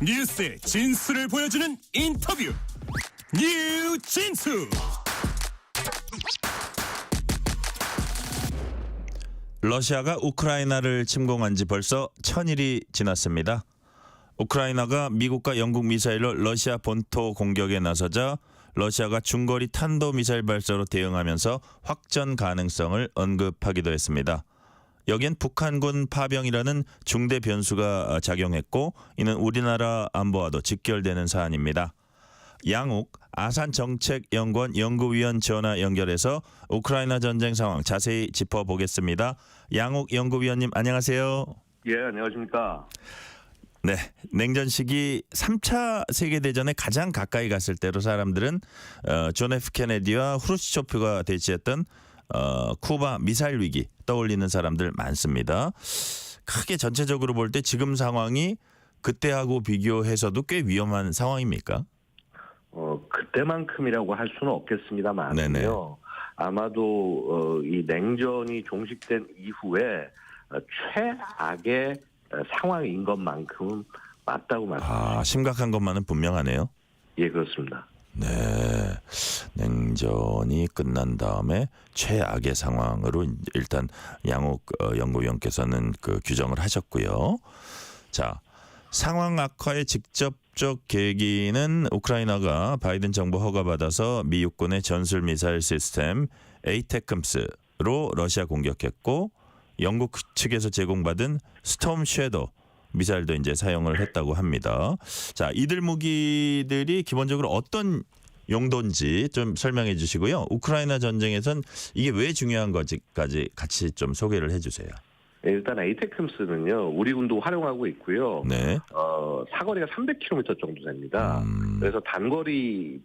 뉴스의 진수를 보여주는 인터뷰 뉴진수. 러시아가 우크라이나를 침공한 지 벌써 1000일이 지났습니다. 우크라이나가 미국과 영국 미사일로 러시아 본토 공격에 나서자 러시아가 중거리 탄도미사일 발사로 대응하면서 확전 가능성을 언급하기도 했습니다. 여기엔 북한군 파병이라는 중대 변수가 작용했고 이는 우리나라 안보와도 직결되는 사안입니다. 양욱 아산정책연구원 연구위원 전화 연결해서 우크라이나 전쟁 상황 자세히 짚어보겠습니다. 양욱 연구위원님 안녕하세요. 예, 안녕하십니까. 네, 냉전 시기 3차 세계대전에 가장 가까이 갔을 때로 사람들은 존 F 케네디와 후르시초프가 대치했던 쿠바 미사일 위기 떠올리는 사람들 많습니다. 크게 전체적으로 볼 때 지금 상황이 그때하고 비교해서도 꽤 위험한 상황입니까? 그때만큼이라고 할 수는 없겠습니다만요. 아마도 이 냉전이 종식된 이후에 최악의 상황인 것만큼 맞다고 말씀드립니다. 심각한 것만은 분명하네요. 예, 그렇습니다. 네, 냉전이 끝난 다음에 최악의 상황으로 일단 양욱 연구위원께서는 그 규정을 하셨고요. 자, 상황 악화의 직접적 계기는 우크라이나가 바이든 정부 허가받아서 미 육군의 전술 미사일 시스템 에이테크음스로 러시아 공격했고 영국 측에서 제공받은 스톰 섀도우 미사일도 이제 사용을 했다고 합니다. 자, 이들 무기들이 기본적으로 어떤 용도인지 좀 설명해 주시고요. 우크라이나 전쟁에선 이게 왜 중요한 건지까지 같이 좀 소개를 해 주세요. 일단 에이테크음스는요, 우리 군도 활용하고 있고요. 네. 사거리가 300km 정도 됩니다. 그래서 단거리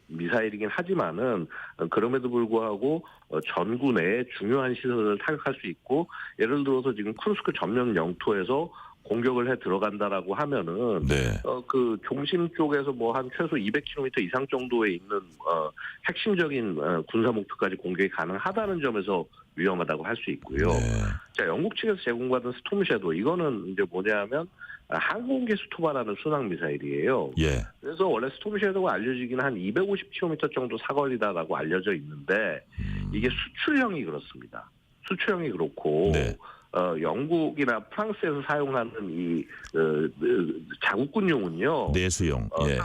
미사일이긴 하지만은 그럼에도 불구하고 전구 내에 중요한 시설을 타격할 수 있고, 예를 들어서 지금 쿠르스크 전면 영토에서 공격을 해 들어간다라고 하면은 네. 그 중심 쪽에서 뭐 한 최소 200km 이상 정도에 있는 핵심적인 군사 목표까지 공격이 가능하다는 점에서 위험하다고 할 수 있고요. 네. 자, 영국 측에서 제공받은 스톰 섀도우, 이거는 이제 뭐냐면 항공기 스토바라는 순항 미사일이에요. 예. 그래서 원래 스톰 섀도우가 알려지기는 한 250km 정도 사거리다라고 알려져 있는데 이게 수출형이 그렇습니다. 수출형이 그렇고 네. 영국이나 프랑스에서 사용하는 이 자국군용은요. 내수용. 예.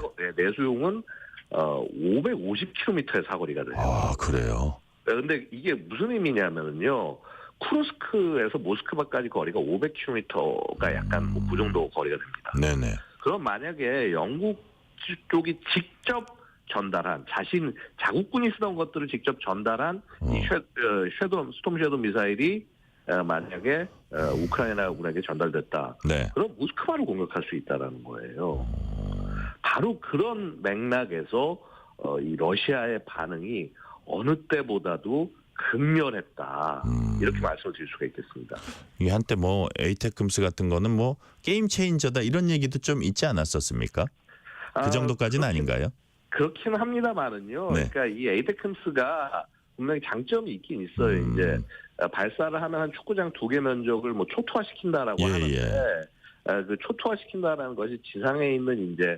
내수용은 550km의 사거리가 돼요. 아, 그래요. 그런데 이게 무슨 의미냐면요. 쿠르스크에서 모스크바까지 거리가 500km가 약간 뭐 그 정도 거리가 됩니다. 네네. 그럼 만약에 영국 쪽이 직접 전달한 자국군이 쓰던 것들을 직접 전달한 이 스톰 섀도우 미사일이 만약에 우크라이나군에게 전달됐다. 네. 그럼 모스크바를 공격할 수 있다라는 거예요. 바로 그런 맥락에서 이 러시아의 반응이 어느 때보다도 극렬했다. 이렇게 말씀을 드릴 수가 있겠습니다. 이게 한때 뭐 에이테크음스 같은 거는 뭐 게임 체인저다 이런 얘기도 좀 있지 않았었습니까? 그 정도까지는 아닌가요? 그렇긴 합니다만은요. 네. 그러니까 이 에이테크음스가 분명히 장점이 있긴 있어요. 이제 발사를 하면 한 축구장 2개 면적을 뭐 초토화시킨다라고 하는데 그 초토화시킨다라는 것이 지상에 있는 이제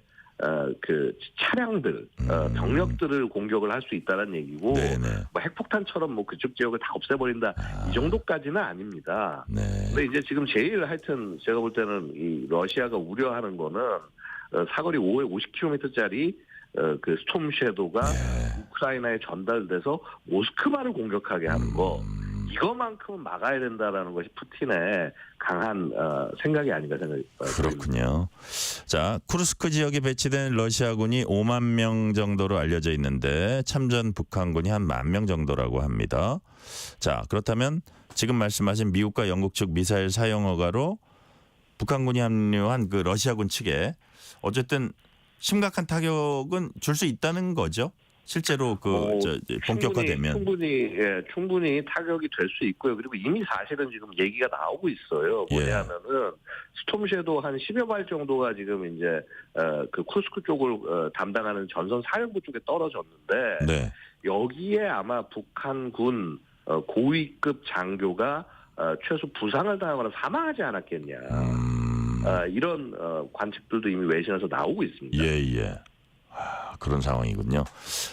그 차량들, 병력들을 공격을 할 수 있다는 얘기고, 뭐 핵폭탄처럼 뭐 그쪽 지역을 다 없애버린다 이 정도까지는 아닙니다. 네. 근데 이제 지금 제일 하여튼 제가 볼 때는 이 러시아가 우려하는 거는 사거리 550km짜리 그 스톰 섀도우가 우크라이나에 전달돼서 모스크바를 공격하게 하는 거. 이거만큼은 막아야 된다라는 것이 푸틴의 강한 생각이 아닌가 생각이 그렇군요. 자, 쿠르스크 지역에 배치된 러시아군이 5만 명 정도로 알려져 있는데 참전 북한군이 한 1만 명 정도라고 합니다. 자, 그렇다면 지금 말씀하신 미국과 영국 측 미사일 사용 허가로 북한군이 합류한 그 러시아군 측에 어쨌든 심각한 타격은 줄 수 있다는 거죠. 실제로 본격화되면 충분히 타격이 될 수 있고요. 그리고 이미 사실은 지금 얘기가 나오고 있어요. 뭐냐면은 스톰 섀도우 한 10여 발 정도가 지금 이제 그 쿠스크 쪽을 담당하는 전선 사령부 쪽에 떨어졌는데 여기에 아마 북한군 고위급 장교가 최소 부상을 당하거나 사망하지 않았겠냐. 이런 관측들도 이미 외신에서 나오고 있습니다. 예. 그런 상황이군요.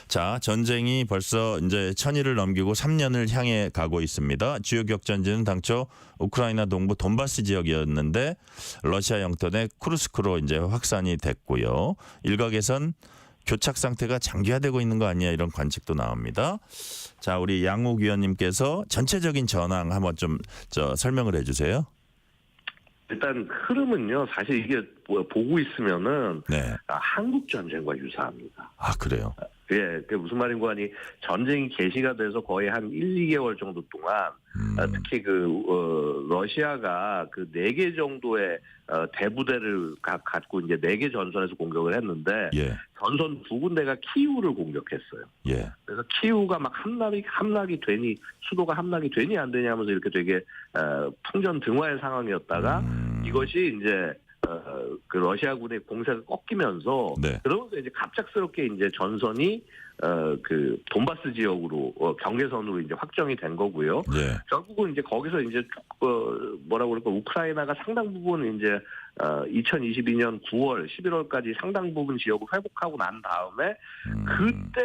자, 전쟁이 벌써 이제 1000일을 넘기고 3년을 향해 가고 있습니다. 주요 격전지는 당초 우크라이나 동부 돈바스 지역이었는데 러시아 영토 내 쿠르스크로 이제 확산이 됐고요. 일각에선 교착 상태가 장기화되고 있는 거 아니냐 이런 관측도 나옵니다. 자, 우리 양욱 위원님께서 전체적인 전황 한번 좀 설명을 해주세요. 일단 흐름은요. 사실 이게 보고 있으면은 네. 한국 전쟁과 유사합니다. 아, 그래요? 예, 그게 무슨 말인고 하니 전쟁이 개시가 돼서 거의 한 1-2개월 정도 동안 특히 러시아가 그 4개 정도의 대부대를 갖고 이제 4개 전선에서 공격을 했는데 예. 전선 2군데가 키이우를 공격했어요. 예. 그래서 키이우가 막 함락이 되니 수도가 함락이 되니 안 되냐 하면서 이렇게 되게 풍전등화의 상황이었다가 이것이 이제 그 러시아군의 공세가 꺾이면서 네. 그러면서 이제 갑작스럽게 이제 전선이 그 돈바스 지역으로 경계선으로 이제 확정이 된 거고요. 예. 결국은 이제 거기서 이제 뭐라고 그럴까 우크라이나가 상당 부분 이제 2022년 9월, 11월까지 상당 부분 지역을 회복하고 난 다음에 그때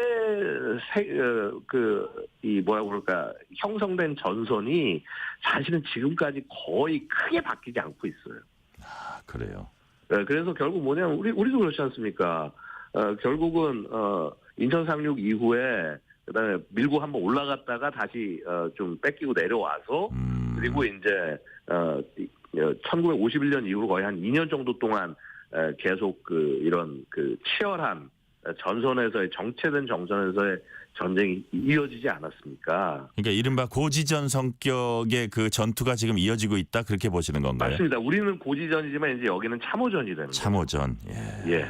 이 뭐라고 그럴까 형성된 전선이 사실은 지금까지 거의 크게 바뀌지 않고 있어요. 아, 그래요. 그래서 결국 뭐냐면 우리도 그렇지 않습니까? 결국은 인천 상륙 이후에 그다음에 밀고 한번 올라갔다가 다시 좀 뺏기고 내려와서 그리고 이제 1951년 이후로 거의 한 2년 정도 동안 계속 이런 치열한 전선에서의 정체된 정선에서의 전쟁이 이어지지 않았습니까? 그러니까 이른바 고지전 성격의 그 전투가 지금 이어지고 있다 그렇게 보시는 건가요? 맞습니다. 우리는 고지전이지만 이제 여기는 참호전이 되는 거예요. 참호전. 예.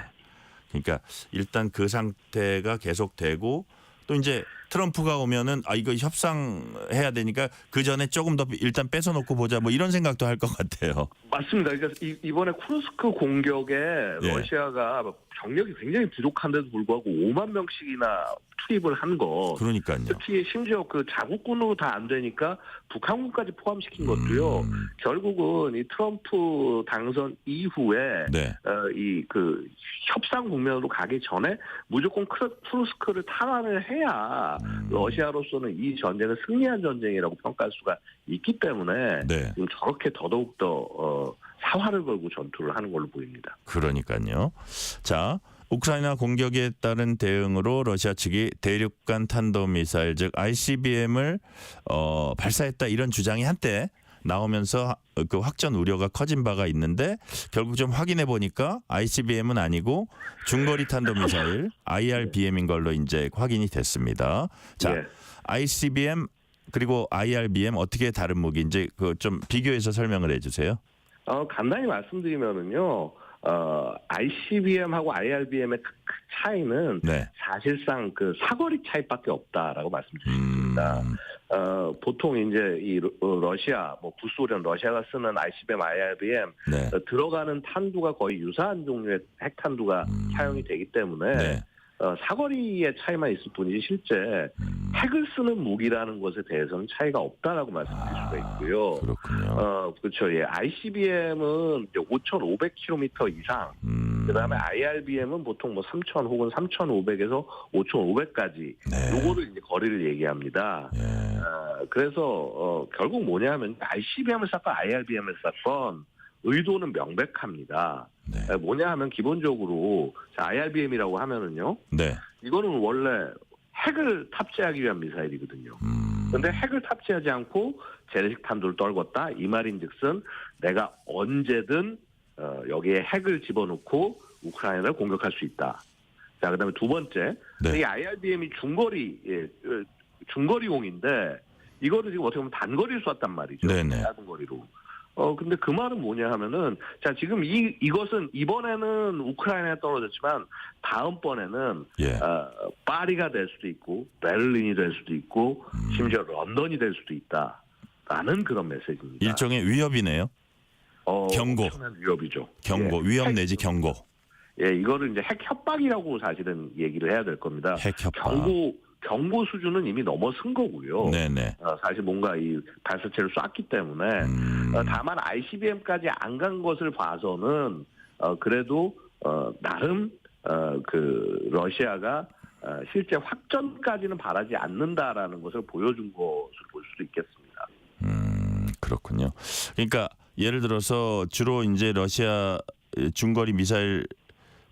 그러니까 일단 그 상태가 계속되고 또 이제 트럼프가 오면은 이거 협상해야 되니까 그 전에 조금 더 일단 뺏어놓고 보자 뭐 이런 생각도 할 것 같아요. 맞습니다. 그러니까 이번에 쿠르스크 공격에 러시아가 병력이 굉장히 부족한데도 불구하고 5만 명씩이나 투입을 한 거. 그러니까요. 특히 심지어 그 자국군으로 다 안 되니까 북한군까지 포함시킨 것도요. 결국은 이 트럼프 당선 이후에 이 협상 국면으로 가기 전에 무조건 쿠르스크를 탈환을 해야 러시아로서는 이 전쟁을 승리한 전쟁이라고 평가할 수가 있기 때문에 지금 저렇게 더더욱 더 사활을 걸고 전투를 하는 걸로 보입니다. 그러니까요. 자, 우크라이나 공격에 따른 대응으로 러시아 측이 대륙간 탄도미사일 즉 ICBM을 발사했다 이런 주장이 한때 나오면서 그 확전 우려가 커진 바가 있는데 결국 좀 확인해 보니까 ICBM은 아니고 중거리 탄도미사일 IRBM인 걸로 이제 확인이 됐습니다. 자, ICBM 그리고 IRBM 어떻게 다른 무기인지 그 좀 비교해서 설명을 해주세요. 간단히 말씀드리면은요. ICBM하고 IRBM의 차이는 사실상 그 사거리 차이밖에 없다라고 말씀드릴 수 있습니다. 보통 이제 이 러시아, 구소련, 러시아가 쓰는 ICBM, IRBM 들어가는 탄두가 거의 유사한 종류의 핵탄두가 사용이 되기 때문에 사거리의 차이만 있을 뿐이지 실제 핵을 쓰는 무기라는 것에 대해서는 차이가 없다라고 말씀드릴 수가 있고요. 그렇군요. 그렇죠. 예, ICBM은 5,500km 이상, 그다음에 IRBM은 보통 3,000 혹은 3,500에서 5,500까지 요거를 이제 거리를 얘기합니다. 그래서 결국 뭐냐면 ICBM을 쐈건 IRBM을 쐈건 의도는 명백합니다. 뭐냐 하면 기본적으로 IRBM이라고 하면은요. 이거는 원래 핵을 탑재하기 위한 미사일이거든요. 그런데 핵을 탑재하지 않고 재래식 탄두를 떨궜다 이 말인즉슨 내가 언제든 여기에 핵을 집어넣고 우크라이나를 공격할 수 있다. 자, 그다음에 두 번째, 이 IRBM이 중거리용인데 이거를 지금 어떻게 보면 단거리를 쐈단 말이죠. 짧은 거리로. 근데 그 말은 뭐냐 하면은, 자, 지금 이것은 이번에는 우크라이나에 떨어졌지만, 다음번에는, 파리가 될 수도 있고, 베를린이 될 수도 있고, 심지어 런던이 될 수도 있다. 라는 그런 메시지입니다. 일종의 위협이네요. 경고. 엄청난 위협이죠. 경고, 위협 내지 경고. 이거를 이제 핵 협박이라고 사실은 얘기를 해야 될 겁니다. 핵 협박. 경고 수준은 이미 넘어선 거고요. 네네. 사실 뭔가 이 발사체를 쐈기 때문에 다만 ICBM까지 안 간 것을 봐서는 그래도 나름 그 러시아가 실제 확전까지는 바라지 않는다라는 것을 보여준 것을 볼 수도 있겠습니다. 그렇군요. 그러니까 예를 들어서 주로 이제 러시아 중거리 미사일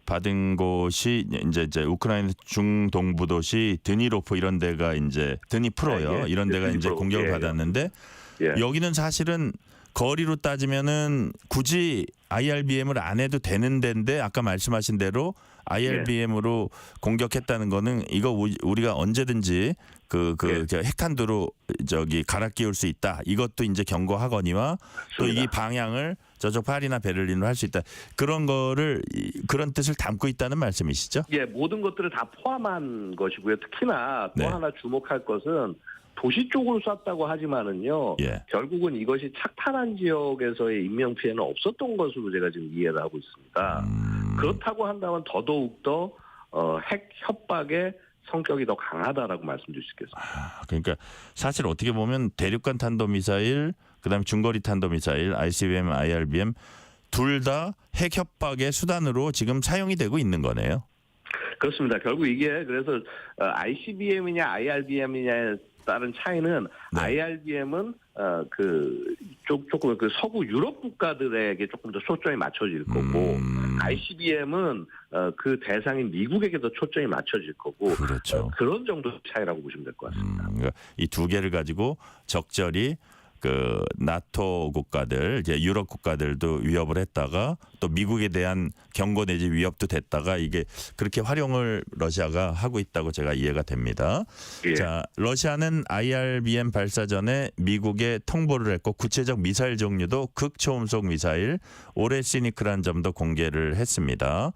받은 곳이 이제 우크라이나 중동부 도시 드니로프 이런 데가 이제 드니프로요. 이런 데가 이제 공격을 받았는데 여기는 사실은 거리로 따지면은 굳이 IRBM을 안 해도 되는 데인데 아까 말씀하신 대로 IRBM으로 공격했다는 거는 이거 우리가 언제든지 그 핵탄두로 갈아 끼울 수 있다. 이것도 이제 경고하거니와 또 이 방향을 저쪽 파리나 베를린으로 할 수 있다. 그런 거를 그런 뜻을 담고 있다는 말씀이시죠? 예, 모든 것들을 다 포함한 것이고요. 특히나 또 하나 주목할 것은 도시 쪽으로 쐈다고 하지만은요. 결국은 이것이 착탄한 지역에서의 인명 피해는 없었던 것으로 제가 지금 이해를 하고 있습니다. 그렇다고 한다면 더더욱 더 핵 협박의 성격이 더 강하다라고 말씀드릴 수 있겠습니다. 그러니까 사실 어떻게 보면 대륙간 탄도미사일, 그다음에 중거리 탄도미사일, ICBM, IRBM 둘 다 핵 협박의 수단으로 지금 사용이 되고 있는 거네요. 그렇습니다. 결국 이게 그래서 ICBM이냐 IRBM이냐에 따른 차이는 IRBM은 조금 그 서구 유럽 국가들에게 조금 더 초점이 맞춰질 거고 ICBM은 그 대상인 미국에게 더 초점이 맞춰질 거고 그렇죠. 그런 정도 차이라고 보시면 될 것 같습니다. 그러니까 이 두 개를 가지고 적절히 그 나토 국가들, 이제 유럽 국가들도 위협을 했다가 또 미국에 대한 경고 내지 위협도 됐다가 이게 그렇게 활용을 러시아가 하고 있다고 제가 이해가 됩니다. 자, 러시아는 IRBM 발사 전에 미국에 통보를 했고 구체적 미사일 종류도 극초음속 미사일 오레시니크라는 점도 공개를 했습니다.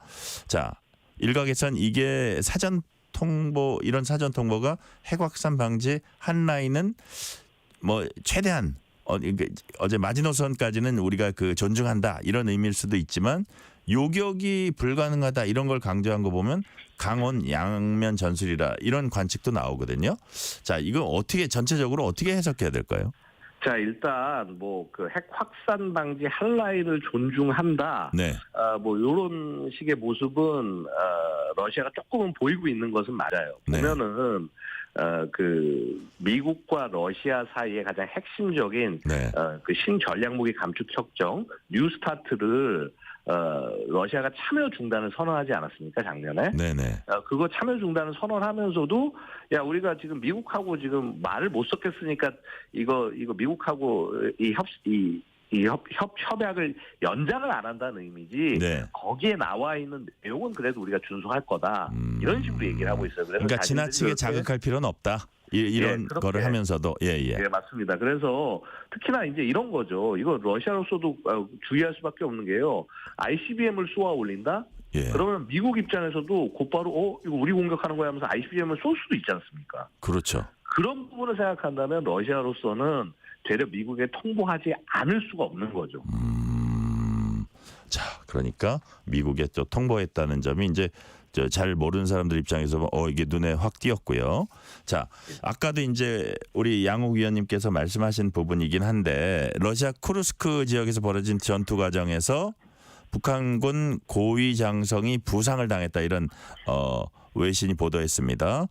자, 일각에선 이게 사전 통보 이런 사전 통보가 핵 확산 방지 한 라인은 뭐 최대한 어제 마지노선까지는 우리가 그 존중한다 이런 의미일 수도 있지만 요격이 불가능하다 이런 걸 강조한 거 보면 강원 양면 전술이라 이런 관측도 나오거든요. 자, 이거 어떻게 전체적으로 어떻게 해석해야 될까요? 자, 일단 뭐 그 핵 확산 방지 한 라인을 존중한다. 뭐 이런 식의 모습은 러시아가 조금은 보이고 있는 것은 맞아요. 보면은 그 미국과 러시아 사이의 가장 핵심적인 그 신전략무기 감축 협정 뉴스타트를 러시아가 참여 중단을 선언하지 않았습니까, 작년에? 그거 참여 중단을 선언하면서도 야, 우리가 지금 미국하고 지금 말을 못 섞겠으니까 이거 미국하고 협약을 연장을 안 한다는 의미지 거기에 나와 있는 내용은 그래도 우리가 준수할 거다 이런 식으로 얘기를 하고 있어요. 그래서 그러니까 지나치게 자극할 필요는 없다. 이런 거를 하면서도 맞습니다. 그래서 특히나 이제 이런 거죠. 이거 러시아로서도 주의할 수밖에 없는 게요. ICBM을 쏘아 올린다. 그러면 미국 입장에서도 곧바로 이거 우리 공격하는 거야 하면서 ICBM을 쏠 수도 있지 않습니까? 그렇죠. 그런 부분을 생각한다면 러시아로서는 되려 미국에 통보하지 않을 수가 없는 거죠. 자, 그러니까 미국에 또 통보했다는 점이 이제 잘 모르는 사람들 입장에서 이게 눈에 확 띄었고요. 자, 아까도 이제 우리 양욱 위원님께서 말씀하신 부분이긴 한데 러시아 쿠르스크 지역에서 벌어진 전투 과정에서 북한군 고위 장성이 부상을 당했다 이런 외신이 보도했습니다.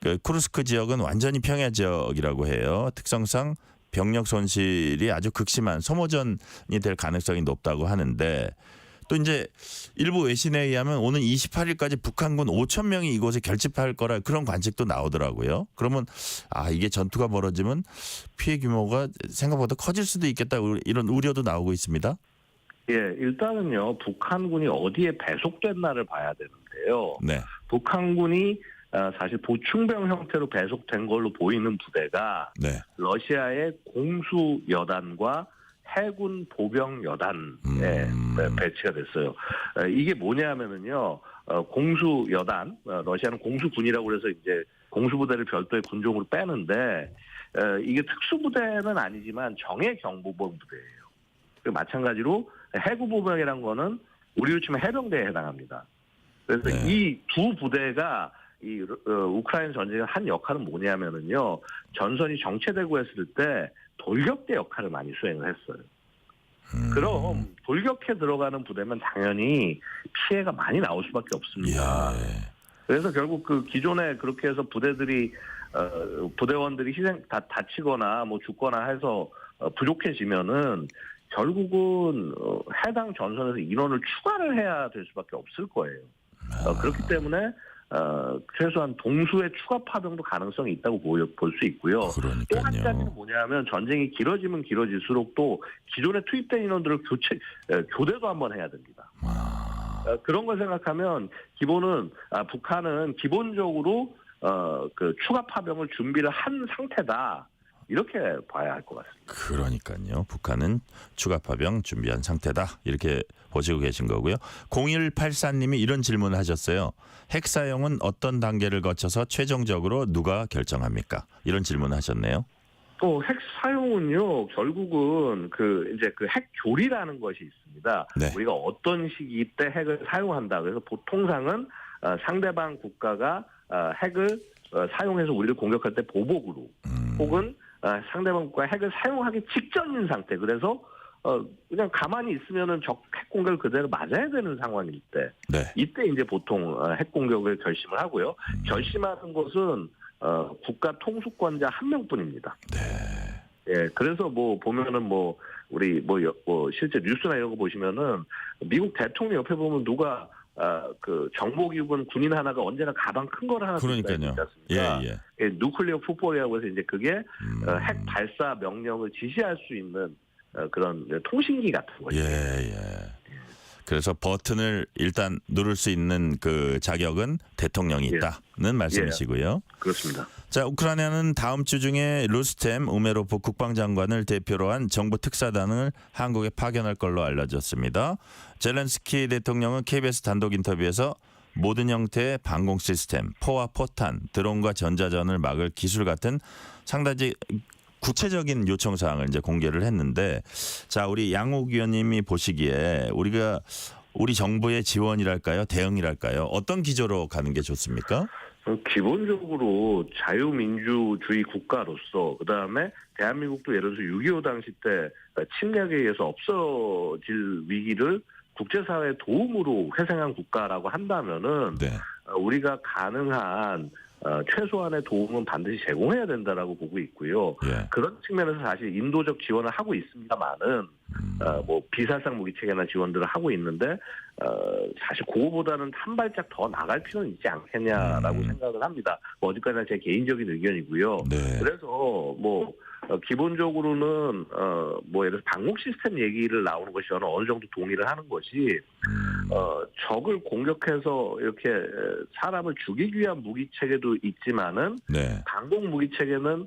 그 쿠르스크 지역은 완전히 평야 지역이라고 해요. 특성상 병력 손실이 아주 극심한 소모전이 될 가능성이 높다고 하는데 또 이제 일부 외신에 의하면 오는 28일까지 북한군 5천 명이 이곳에 결집할 거라 그런 관측도 나오더라고요. 그러면 이게 전투가 벌어지면 피해 규모가 생각보다 커질 수도 있겠다 이런 우려도 나오고 있습니다. 일단은요. 북한군이 어디에 배속됐나를 봐야 되는데요. 북한군이 사실 보충병 형태로 배속된 걸로 보이는 부대가 러시아의 공수여단과 해군 보병여단에 배치가 됐어요. 이게 뭐냐면은요, 공수여단, 러시아는 공수군이라고 그래서 이제 공수부대를 별도의 군종으로 빼는데, 이게 특수부대는 아니지만 정예경보병 부대예요. 마찬가지로 해군보병이란 거는 우리로 치면 해병대에 해당합니다. 그래서 이 두 부대가 이 우크라이나 전쟁의 한 역할은 뭐냐면은요. 전선이 정체되고 했을 때 돌격대 역할을 많이 수행을 했어요. 그럼 돌격해 들어가는 부대면 당연히 피해가 많이 나올 수밖에 없습니다. 예. 그래서 결국 그 기존에 그렇게 해서 부대들이 부대원들이 다치거나 뭐 죽거나 해서 부족해지면은 결국은 해당 전선에서 인원을 추가를 해야 될 수밖에 없을 거예요. 그렇기 때문에 최소한 동수의 추가 파병도 가능성이 있다고 볼 수 있고요. 또 한 가지는 뭐냐면 전쟁이 길어지면 길어질수록 또 기존에 투입된 인원들을 교대도 한번 해야 됩니다. 그런 걸 생각하면 북한은 기본적으로 그 추가 파병을 준비를 한 상태다. 이렇게 봐야 할 것 같습니다. 그러니까요. 북한은 추가 파병 준비한 상태다. 이렇게 보시고 계신 거고요. 0184님이 이런 질문을 하셨어요. 핵 사용은 어떤 단계를 거쳐서 최종적으로 누가 결정합니까? 이런 질문을 하셨네요. 핵 사용은요, 결국은 이제 핵 조리라는 것이 있습니다. 네. 우리가 어떤 시기 때 핵을 사용한다. 그래서 보통상은 상대방 국가가 핵을 사용해서 우리를 공격할 때 보복으로 혹은 상대방 국가가 핵을 사용하기 직전인 상태. 그래서 그냥 가만히 있으면은 적 핵 공격을 그대로 맞아야 되는 상황일 때, 네. 이때 이제 보통 핵 공격을 결심을 하고요. 결심하는 것은 국가 통수권자 한 명뿐입니다. 네. 예, 그래서 보면은 우리 실제 뉴스나 이런 거 보시면은 미국 대통령 옆에 보면 누가 그 정보기관 군인 하나가 언제나 가방 큰 거를 하나 들고 있지 않습니까? 예. 누클리어 풋볼이라고 해서 이제 그게 핵 발사 명령을 지시할 수 있는 그런 통신기 같은 거죠. 예. 그래서 버튼을 일단 누를 수 있는 그 자격은 대통령이 있다는 말씀이시고요. 그렇습니다. 자, 우크라이나는 다음 주 중에 루스템 우메로프 국방장관을 대표로 한 정부 특사단을 한국에 파견할 걸로 알려졌습니다. 젤렌스키 대통령은 KBS 단독 인터뷰에서 모든 형태의 방공 시스템, 포와 포탄, 드론과 전자전을 막을 기술 같은 상당히 구체적인 요청 사항을 이제 공개를 했는데, 자, 우리 양욱 위원님이 보시기에 우리 정부의 지원이랄까요, 대응이랄까요, 어떤 기조로 가는 게 좋습니까? 기본적으로 자유민주주의 국가로서 그다음에 대한민국도 예를 들어서 6.25 당시 때 침략에 의해서 없어질 위기를 국제사회의 도움으로 회생한 국가라고 한다면은 우리가 가능한 최소한의 도움은 반드시 제공해야 된다라고 보고 있고요. 그런 측면에서 사실 인도적 지원을 하고 있습니다만은 비살상 무기 체계나 지원들을 하고 있는데 사실 그거보다는 한 발짝 더 나갈 필요는 있지 않겠냐라고 생각을 합니다. 어디까지나 제 개인적인 의견이고요. 그래서 기본적으로는 예를 들어 방공 시스템 얘기를 나오는 것이 저는 어느 정도 동의를 하는 것이 적을 공격해서 이렇게 사람을 죽이기 위한 무기 체계도 있지만은 방공 무기 체계는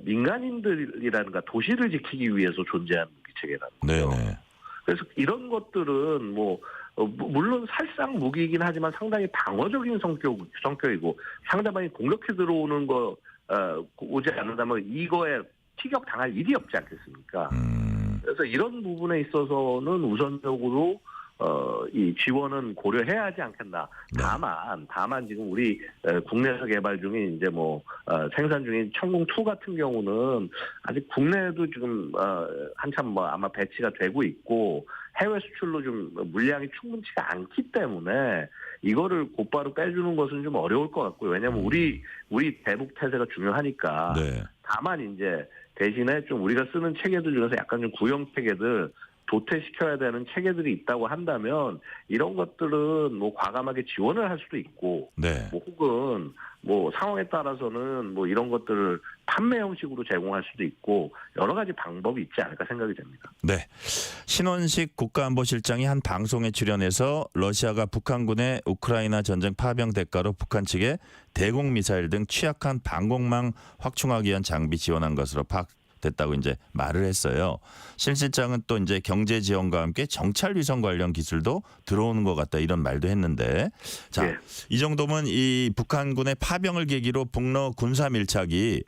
민간인들이라든가 도시를 지키기 위해서 존재하는 무기 체계라는 거죠. 그래서 이런 것들은 물론 살상 무기이긴 하지만 상당히 방어적인 성격이고 상대방이 공격해 들어오는 거 오지 않는다면 이거에 티격 당할 일이 없지 않겠습니까? 그래서 이런 부분에 있어서는 우선적으로 이 지원은 고려해야 하지 않겠나. 다만 지금 우리 국내에서 개발 중인 이제 생산 중인 천궁2 같은 경우는 아직 국내에도 지금 한참 아마 배치가 되고 있고 해외 수출로 좀 물량이 충분치가 않기 때문에 이거를 곧바로 빼주는 것은 좀 어려울 것 같고요. 왜냐하면 우리 대북 태세가 중요하니까. 다만 이제 대신에 좀 우리가 쓰는 체계들 중에서 약간 좀 구형 체계들 도태시켜야 되는 체계들이 있다고 한다면 이런 것들은 과감하게 지원을 할 수도 있고 혹은 상황에 따라서는 이런 것들을 판매 형식으로 제공할 수도 있고 여러 가지 방법이 있지 않을까 생각이 됩니다. 신원식 국가안보실장이 한 방송에 출연해서 러시아가 북한군의 우크라이나 전쟁 파병 대가로 북한 측에 대공 미사일 등 취약한 방공망 확충하기 위한 장비 지원한 것으로 됐다고 이제 말을 했어요. 실 실장은 또 이제 경제 지원과 함께 정찰 위성 관련 기술도 들어오는 것 같다 이런 말도 했는데, 자, 이 정도면 이 북한군의 파병을 계기로 북러 군사 밀착이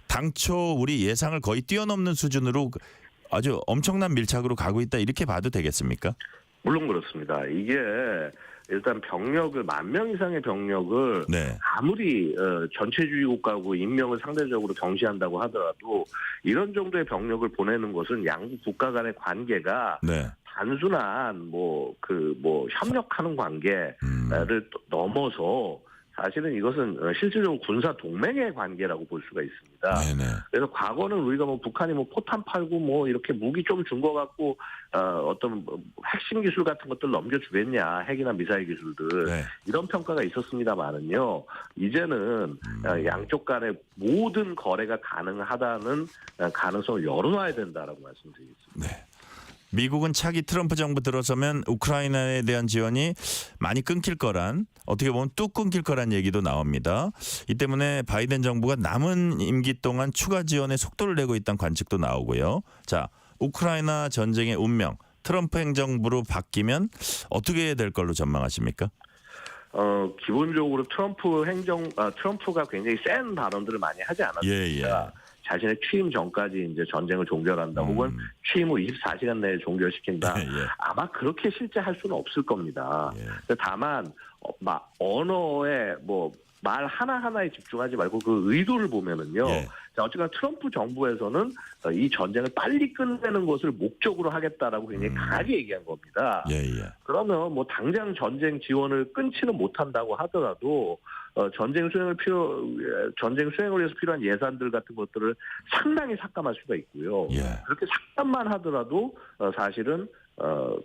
당초 우리 예상을 거의 뛰어넘는 수준으로 아주 엄청난 밀착으로 가고 있다 이렇게 봐도 되겠습니까? 물론 그렇습니다. 이게 일단 병력을 10,000명 이상의 병력을 네. 아무리 전체주의 국가고 인명을 상대적으로 경시한다고 하더라도 이런 정도의 병력을 보내는 것은 양국 국가 간의 관계가 네. 단순한 협력하는 관계를 넘어서 사실은 이것은 실질적으로 군사 동맹의 관계라고 볼 수가 있습니다. 네네. 그래서 과거는 우리가 북한이 포탄 팔고 이렇게 무기 좀 준 거 갖고 어떤 핵심 기술 같은 것들 넘겨주겠냐, 핵이나 미사일 기술들 네. 이런 평가가 있었습니다만은요. 이제는 양쪽 간의 모든 거래가 가능하다는 가능성을 열어놔야 된다라고 말씀드리겠습니다. 네. 미국은 차기 트럼프 정부 들어서면 우크라이나에 대한 지원이 많이 끊길 거란, 어떻게 보면 뚝 끊길 거란 얘기도 나옵니다. 이 때문에 바이든 정부가 남은 임기 동안 추가 지원에 속도를 내고 있다는 관측도 나오고요. 자, 우크라이나 전쟁의 운명, 트럼프 행정부로 바뀌면 어떻게 될 걸로 전망하십니까? 기본적으로 트럼프가 굉장히 센 발언들을 많이 하지 않았습니까? 예. 자신의 취임 전까지 이제 전쟁을 종결한다, 혹은 취임 후 24시간 내에 종결시킨다. 예. 아마 그렇게 실제 할 수는 없을 겁니다. 예. 다만 언어에 말 하나하나에 집중하지 말고 그 의도를 보면은요. 예. 자, 어쨌든 트럼프 정부에서는 이 전쟁을 빨리 끝내는 것을 목적으로 하겠다라고 굉장히 강하게 얘기한 겁니다. 예. 그러면 당장 전쟁 지원을 끊지는 못한다고 하더라도 전쟁 수행을 위해서 필요한 예산들 같은 것들을 상당히 삭감할 수가 있고요. 예. 그렇게 삭감만 하더라도 사실은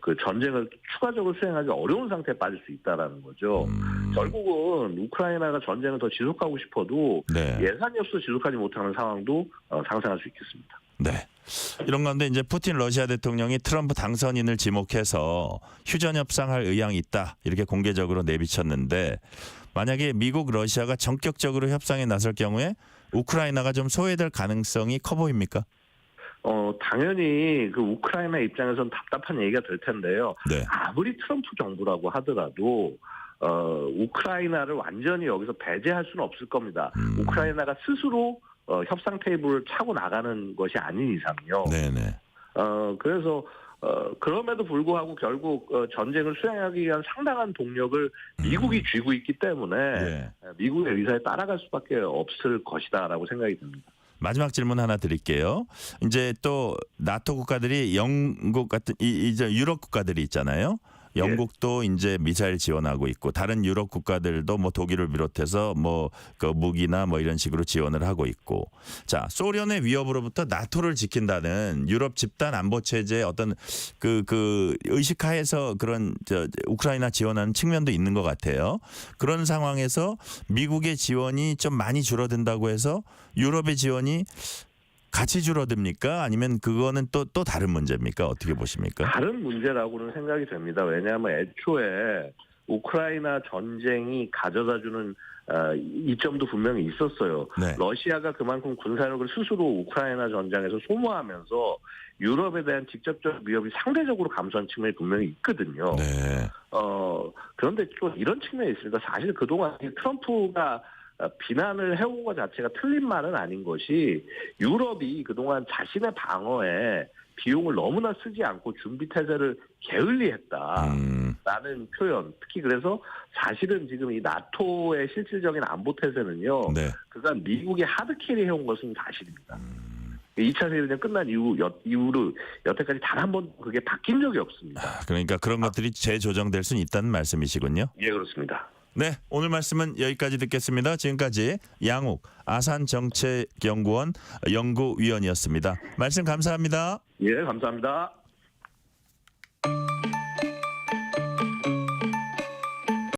그 전쟁을 추가적으로 수행하기 어려운 상태에 빠질 수 있다라는 거죠. 결국은 우크라이나가 전쟁을 더 지속하고 싶어도 네. 예산이 없어 지속하지 못하는 상황도 상상할 수 있겠습니다. 네. 이런 가운데 이제 푸틴 러시아 대통령이 트럼프 당선인을 지목해서 휴전 협상할 의향이 있다, 이렇게 공개적으로 내비쳤는데, 만약에 미국, 러시아가 전격적으로 협상에 나설 경우에 우크라이나가 좀 소외될 가능성이 커 보입니까? 당연히 그 우크라이나 입장에서는 답답한 얘기가 될 텐데요. 네. 아무리 트럼프 정부라고 하더라도 우크라이나를 완전히 여기서 배제할 수는 없을 겁니다. 우크라이나가 스스로 협상 테이블을 차고 나가는 것이 아닌 이상요. 네네. 그래서 그럼에도 불구하고 결국 전쟁을 수행하기 위한 상당한 동력을 미국이 쥐고 있기 때문에 예. 미국의 의사에 따라갈 수밖에 없을 것이다라고 생각이 듭니다. 마지막 질문 하나 드릴게요. 이제 또 나토 국가들이 영국 같은 이제 유럽 국가들이 있잖아요. 영국도 이제 미사일 지원하고 있고, 다른 유럽 국가들도 독일을 비롯해서 그 무기나 이런 식으로 지원을 하고 있고. 자, 소련의 위협으로부터 나토를 지킨다는 유럽 집단 안보 체제의 어떤 그 의식하에서 그런 우크라이나 지원하는 측면도 있는 것 같아요. 그런 상황에서 미국의 지원이 좀 많이 줄어든다고 해서 유럽의 지원이 같이 줄어듭니까? 아니면 그거는 또 다른 문제입니까? 어떻게 보십니까? 다른 문제라고는 생각이 됩니다. 왜냐하면 애초에 우크라이나 전쟁이 가져다주는 이점도 분명히 있었어요. 네. 러시아가 그만큼 군사력을 스스로 우크라이나 전장에서 소모하면서 유럽에 대한 직접적 위협이 상대적으로 감소한 측면이 분명히 있거든요. 네. 그런데 또 이런 측면이 있습니다. 사실 그동안 트럼프가 비난을 해온 것 자체가 틀린 말은 아닌 것이, 유럽이 그동안 자신의 방어에 비용을 너무나 쓰지 않고 준비태세를 게을리했다라는 표현, 특히 그래서 사실은 지금 이 나토의 실질적인 안보태세는요, 네. 그간 미국이 하드캐리 해온 것은 사실입니다. 2차 세계대전 끝난 이후로 여태까지 단 한 번 그게 바뀐 적이 없습니다. 그러니까 그런 것들이 재조정될 수는 있다는 말씀이시군요. 예, 그렇습니다. 네, 오늘 말씀은 여기까지 듣겠습니다. 지금까지 양욱 아산정책연구원 연구위원이었습니다. 말씀 감사합니다. 예, 감사합니다.